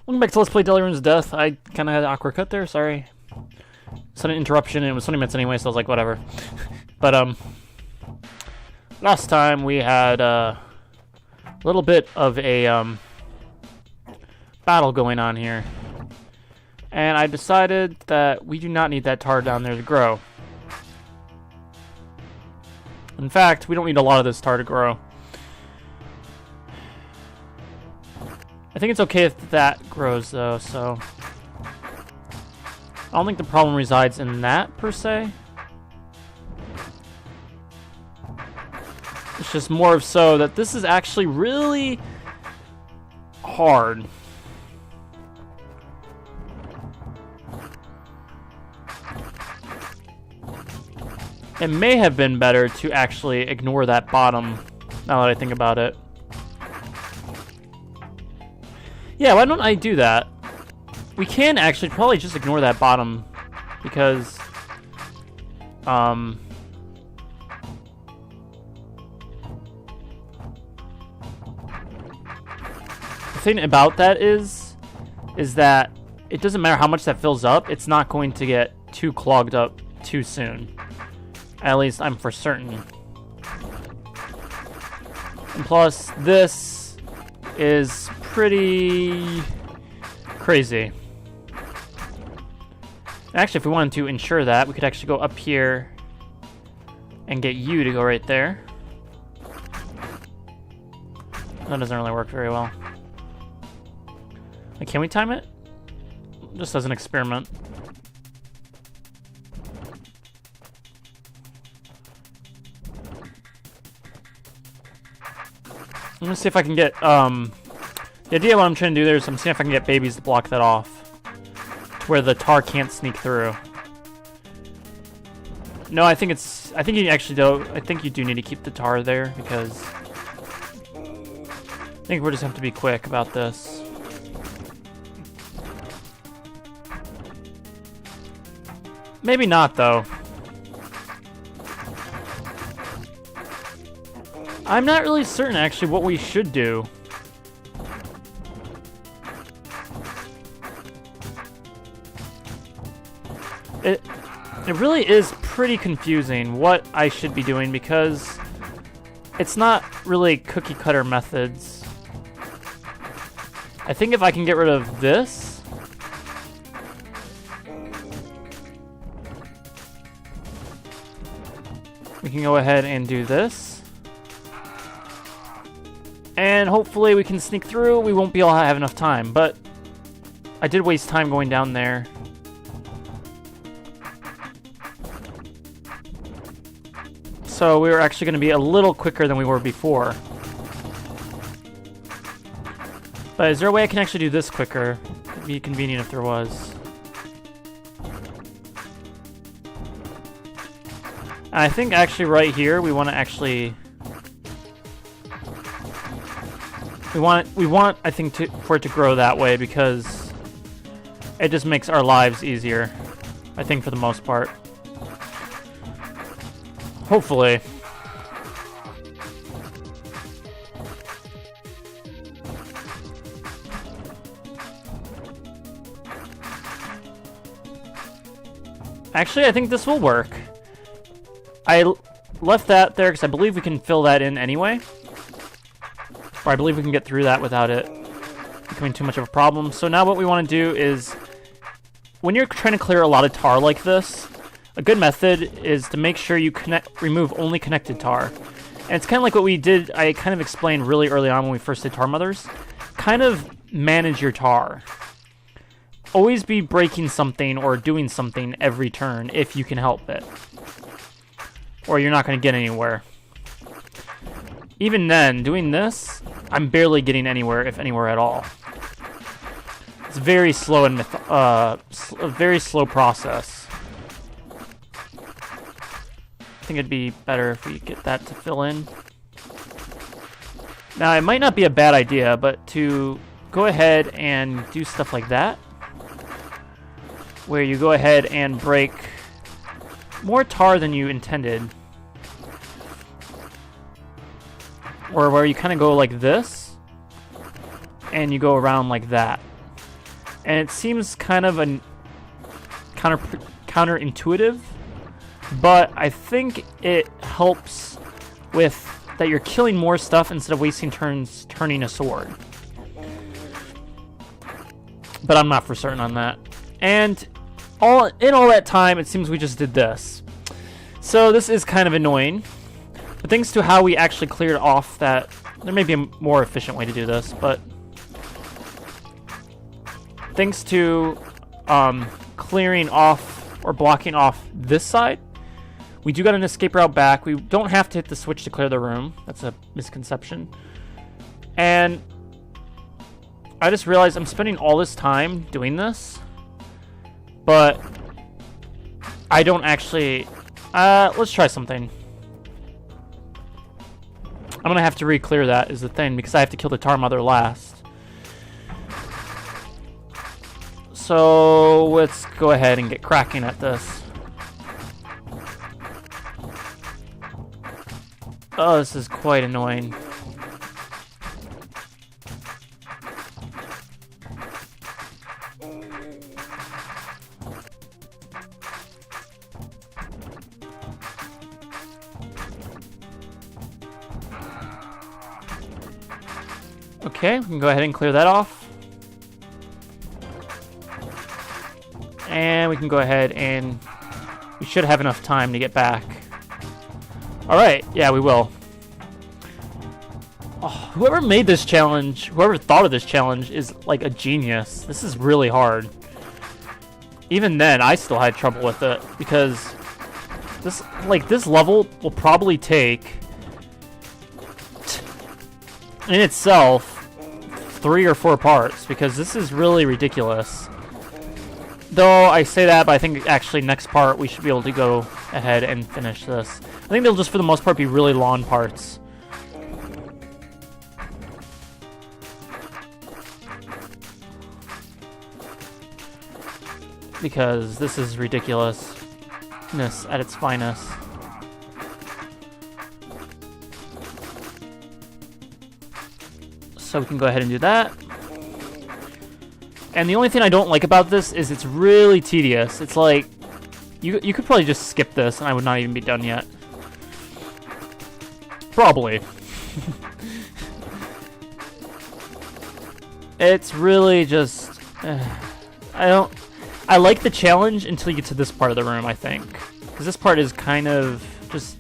Welcome back to Let's Play Delirium's Death. I kind of had an awkward cut there, sorry. Sudden interruption, and it was 20 minutes anyway, so I was like, whatever. But, last time we had, a little bit of a, battle going on here. And I decided that we do not need that tar down there to grow. In fact, we don't need a lot of this tar to grow. I think it's okay if that grows, though, so... I don't think the problem resides in that, per se. It's just more of so that this is actually really hard. It may have been better to actually ignore that bottom, now that I think about it. Yeah, why don't I do that? We can actually probably just ignore that bottom, because, the thing about that is that it doesn't matter how much that fills up, it's not going to get too clogged up too soon. At least I'm for certain. And plus, this is pretty crazy. Actually, if we wanted to ensure that, we could actually go up here and get you to go right there. That doesn't really work very well. Like, can we time it? Just as an experiment. I'm gonna see if I can get, the idea of what I'm trying to do there is I'm seeing if I can get babies to block that off. Where the tar can't sneak through. No, I think you actually do, I think you do need to keep the tar there, because I think we'll just have to be quick about this. Maybe not, though. I'm not really certain, actually, what we should do. It really is pretty confusing what I should be doing, because it's not really cookie cutter methods. I think if I can get rid of this, we can go ahead and do this. And hopefully we can sneak through. We won't be able to have enough time, but I did waste time going down there. So we were actually going to be a little quicker than we were before. But is there a way I can actually do this quicker? It'd be convenient if there was. And I think actually right here we want to actually... We want I think for it to grow that way, because it just makes our lives easier. I think for the most part. Hopefully. Actually, I think this will work. I left that there because I believe we can fill that in anyway. Or I believe we can get through that without it becoming too much of a problem. So now what we want to do is, when you're trying to clear a lot of tar like this, a good method is to make sure you remove only connected tar. And it's kind of like what we did, I kind of explained really early on when we first did Tar Mothers. Kind of manage your tar. Always be breaking something or doing something every turn if you can help it. Or you're not going to get anywhere. Even then, doing this, I'm barely getting anywhere, if anywhere at all. It's very slow and a very slow process. I think it'd be better if we get that to fill in. Now, it might not be a bad idea, but to go ahead and do stuff like that, where you go ahead and break more tar than you intended, or where you kind of go like this, and you go around like that. And it seems kind of a counterintuitive, but I think it helps with that you're killing more stuff instead of wasting turns turning a sword. But I'm not for certain on that. And all that time, it seems we just did this. So this is kind of annoying. But thanks to how we actually cleared off that, there may be a more efficient way to do this, but thanks to clearing off or blocking off this side, we do got an escape route back. We don't have to hit the switch to clear the room. That's a misconception. And I just realized I'm spending all this time doing this, but I don't actually... let's try something. I'm going to have to re-clear that is the thing, because I have to kill the Tar Mother last. So let's go ahead and get cracking at this. Oh, this is quite annoying. Okay, we can go ahead and clear that off. And we can go ahead and we should have enough time to get back. Alright, yeah, we will. Oh, whoever made this challenge, whoever thought of this challenge is like a genius. This is really hard. Even then, I still had trouble with it because this level will probably take in itself 3 or 4 parts because this is really ridiculous. Though I say that, but I think actually next part we should be able to go ahead and finish this. I think they'll just for the most part be really long parts. Because this is ridiculousness at its finest. So we can go ahead and do that. And the only thing I don't like about this is it's really tedious. It's like, you could probably just skip this and I would not even be done yet. Probably. It's really just... I like the challenge until you get to this part of the room, I think. Because this part is kind of just...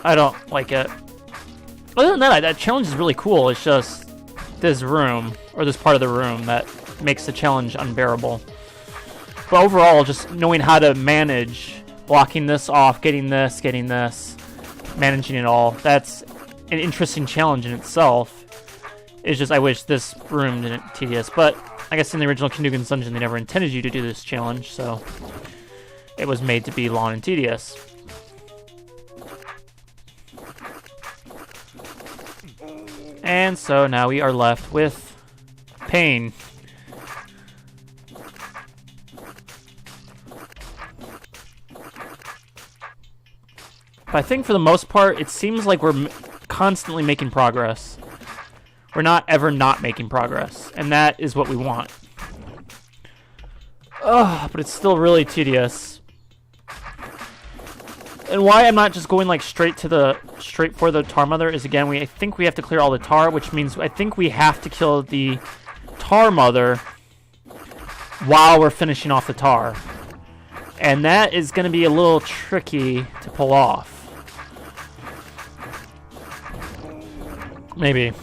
I don't like it. Other than that challenge is really cool. It's just this room, or this part of the room, that makes the challenge unbearable. But overall, just knowing how to manage blocking this off, getting this, managing it all, that's an interesting challenge in itself. It's just I wish this room didn't tedious. But I guess in the original Dugan's Dungeon, they never intended you to do this challenge, so it was made to be long and tedious. And so now we are left with pain. But I think for the most part, it seems like we're constantly making progress. We're not ever not making progress, and that is what we want. Ugh, but it's still really tedious. And why I'm not just going like straight for the Tar Mother is, again, I think we have to clear all the tar, which means I think we have to kill the Tar Mother while we're finishing off the tar. And that is going to be a little tricky to pull off. Maybe.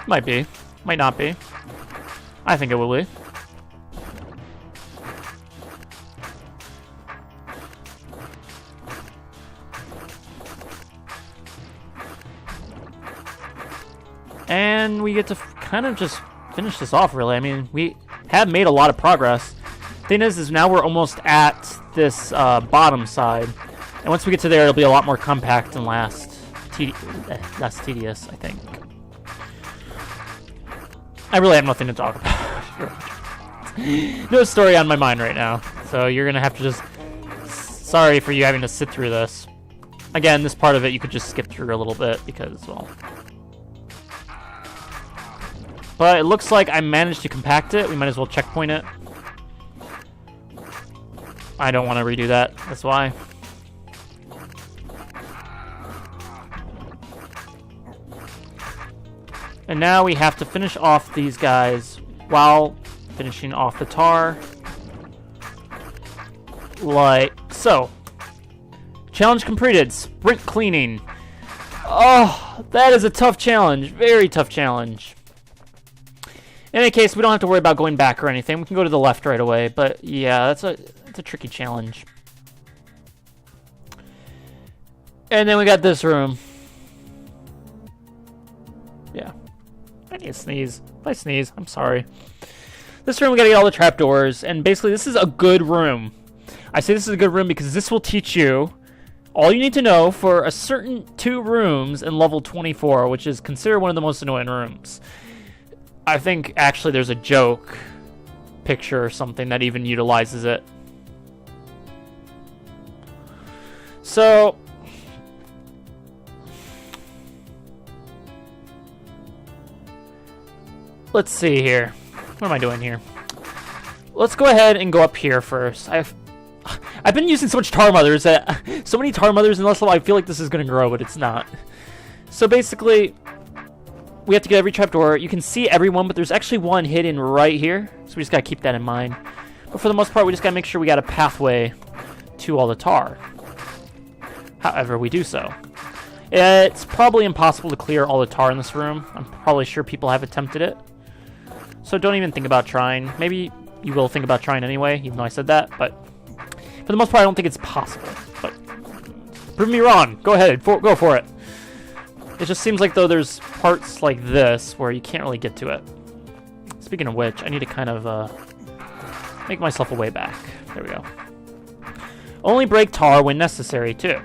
Might be. Might not be. I think it will be. And we get to kind of just finish this off, really. I mean, we have made a lot of progress. Thing is now we're almost at this bottom side. And once we get to there, it'll be a lot more compact and less tedious, I think. I really have nothing to talk about. No story on my mind right now. So you're going to have to just... Sorry for you having to sit through this. Again, this part of it you could just skip through a little bit because, well... But it looks like I managed to compact it. We might as well checkpoint it. I don't want to redo that. That's why. And now we have to finish off these guys while finishing off the tar. Like so. Challenge completed. Sprint cleaning. Oh, that is a tough challenge. Very tough challenge. In any case, we don't have to worry about going back or anything. We can go to the left right away. But yeah, that's a tricky challenge. And then we got this room. Yeah. I need to sneeze. If I sneeze, I'm sorry. This room, we gotta get all the trapdoors. And basically, this is a good room. I say this is a good room because this will teach you all you need to know for a certain 2 rooms in level 24, which is considered one of the most annoying rooms. I think, actually, there's a joke picture or something that even utilizes it. So, let's see here. What am I doing here? Let's go ahead and go up here first. I've been using so much tar mothers that so many tar mothers in this level. I feel like this is gonna grow, but it's not. So basically, we have to get every trapdoor. You can see everyone, but there's actually one hidden right here. So we just gotta keep that in mind. But for the most part, we just gotta make sure we got a pathway to all the tar. However, we do so. It's probably impossible to clear all the tar in this room. I'm probably sure people have attempted it. So don't even think about trying. Maybe you will think about trying anyway, even though I said that, but for the most part, I don't think it's possible. But prove me wrong. Go ahead. Go for it. It just seems like, though, there's parts like this where you can't really get to it. Speaking of which, I need to kind of make myself a way back. There we go. Only break tar when necessary, too.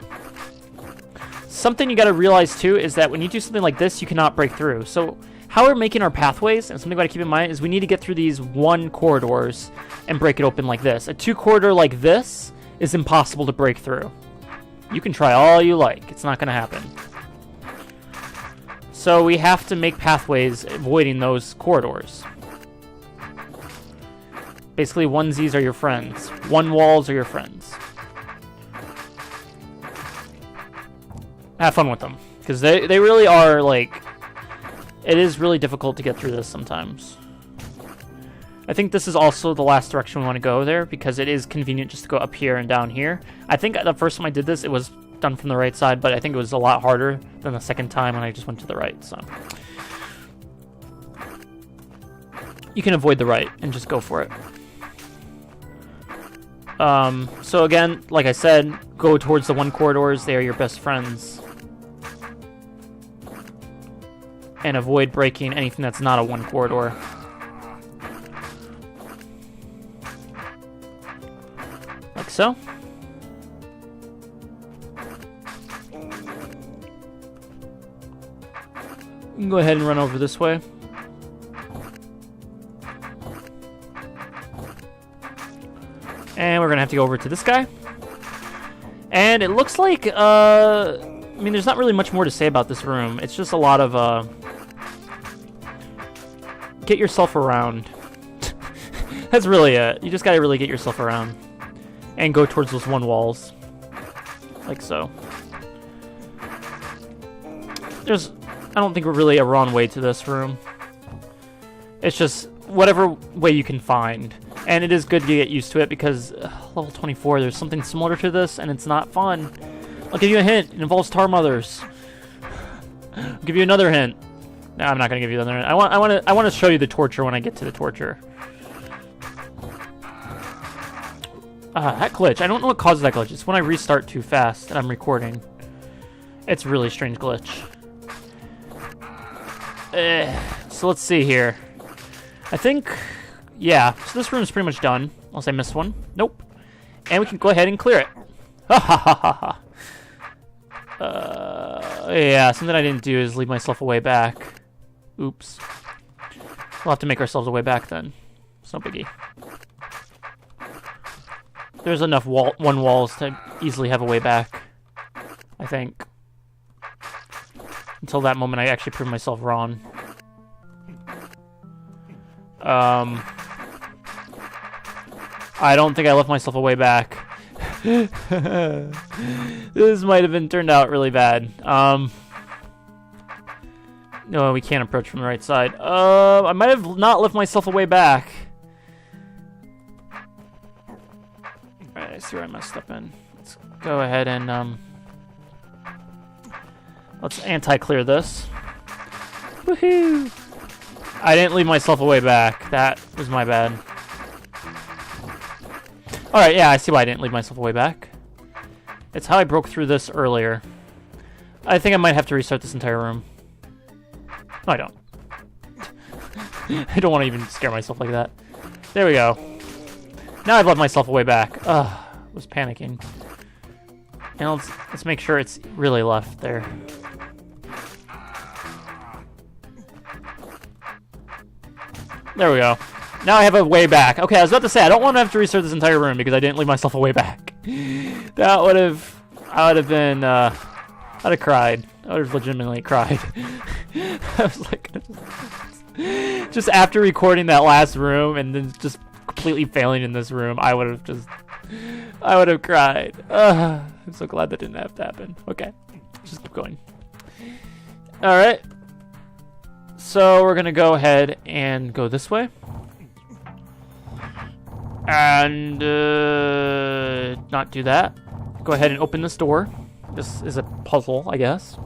Something you got to realize, too, is that when you do something like this, you cannot break through. So how we're making our pathways, and something we got to keep in mind, is we need to get through these 1 corridors and break it open like this. A 2 corridor like this is impossible to break through. You can try all you like. It's not going to happen. So we have to make pathways avoiding those corridors. Basically, onesies are your friends. 1 walls are your friends. Have fun with them. Because they really are, like... It is really difficult to get through this sometimes. I think this is also the last direction we want to go there, because it is convenient just to go up here and down here. I think the first time I did this, it was done from the right side, but I think it was a lot harder than the second time when I just went to the right, so. You can avoid the right and just go for it. So again, like I said, go towards the 1 corridors. They are your best friends. And avoid breaking anything that's not a 1 corridor. Like so. You can go ahead and run over this way. And we're going to have to go over to this guy. And it looks like, I mean, there's not really much more to say about this room. It's just a lot of, get yourself around. That's really it. You just gotta really get yourself around. And go towards those 1 walls. Like so. I don't think we're really a wrong way to this room. It's just whatever way you can find. And it is good to get used to it because level 24, there's something similar to this and it's not fun. I'll give you a hint. It involves tar mothers. I'll give you another hint. No, I'm not gonna give you another hint. I want to show you the torture when I get to the torture. That glitch. I don't know what causes that glitch. It's when I restart too fast and I'm recording. It's a really strange glitch. So let's see here. I think, yeah. So this room's pretty much done. Unless I missed one. Nope. And we can go ahead and clear it. Ha ha ha ha ha. Yeah, something I didn't do is leave myself a way back. Oops. We'll have to make ourselves a way back then. It's no biggie. There's enough 1 walls to easily have a way back. I think. Until that moment I actually proved myself wrong. I don't think I left myself a way back. This might have been turned out really bad. No, we can't approach from the right side. I might have not left myself a way back. Alright, I see where I messed up in. Let's go ahead and, let's anti-clear this. Woohoo! I didn't leave myself a way back. That was my bad. Alright, yeah, I see why I didn't leave myself a way back. It's how I broke through this earlier. I think I might have to restart this entire room. No, I don't. I don't want to even scare myself like that. There we go. Now I've left myself a way back. Ugh, I was panicking. And let's make sure it's really left there. There we go. Now I have a way back. Okay, I was about to say, I don't want to have to restart this entire room because I didn't leave myself a way back. That would have... I would have been, I'd have cried. I would have legitimately cried. I was like... just after recording that last room and then just completely failing in this room, I would have just... I would have cried. I'm so glad that didn't have to happen. Okay, just keep going. Alright. So we're going to go ahead and go this way. And not do that. Go ahead and open this door. This is a puzzle, I guess.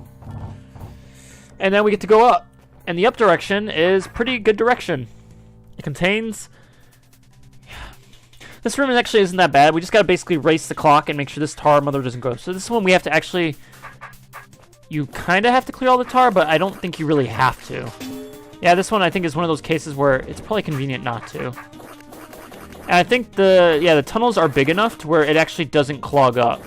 And then we get to go up. And the up direction is pretty good direction. It contains... This room actually isn't that bad. We just got to basically race the clock and make sure this tar mother doesn't go. So this one we have to actually... You kind of have to clear all the tar, but I don't think you really have to. Yeah, this one I think is one of those cases where it's probably convenient not to. And I think the tunnels are big enough to where it actually doesn't clog up.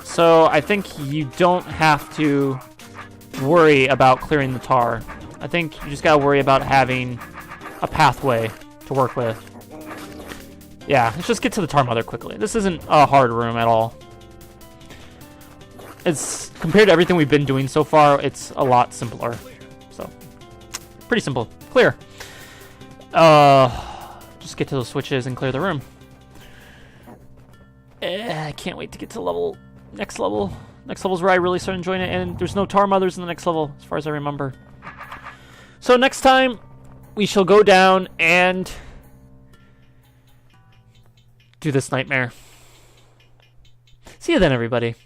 So I think you don't have to worry about clearing the tar. I think you just gotta worry about having a pathway to work with. Yeah, let's just get to the tar mother quickly. This isn't a hard room at all. It's, compared to everything we've been doing so far, it's a lot simpler. So, pretty simple. Clear. Just get to those switches and clear the room. I can't wait to get to next level. Next level's where I really start enjoying it, and there's no tar mothers in the next level, as far as I remember. So next time, we shall go down and do this nightmare. See you then, everybody.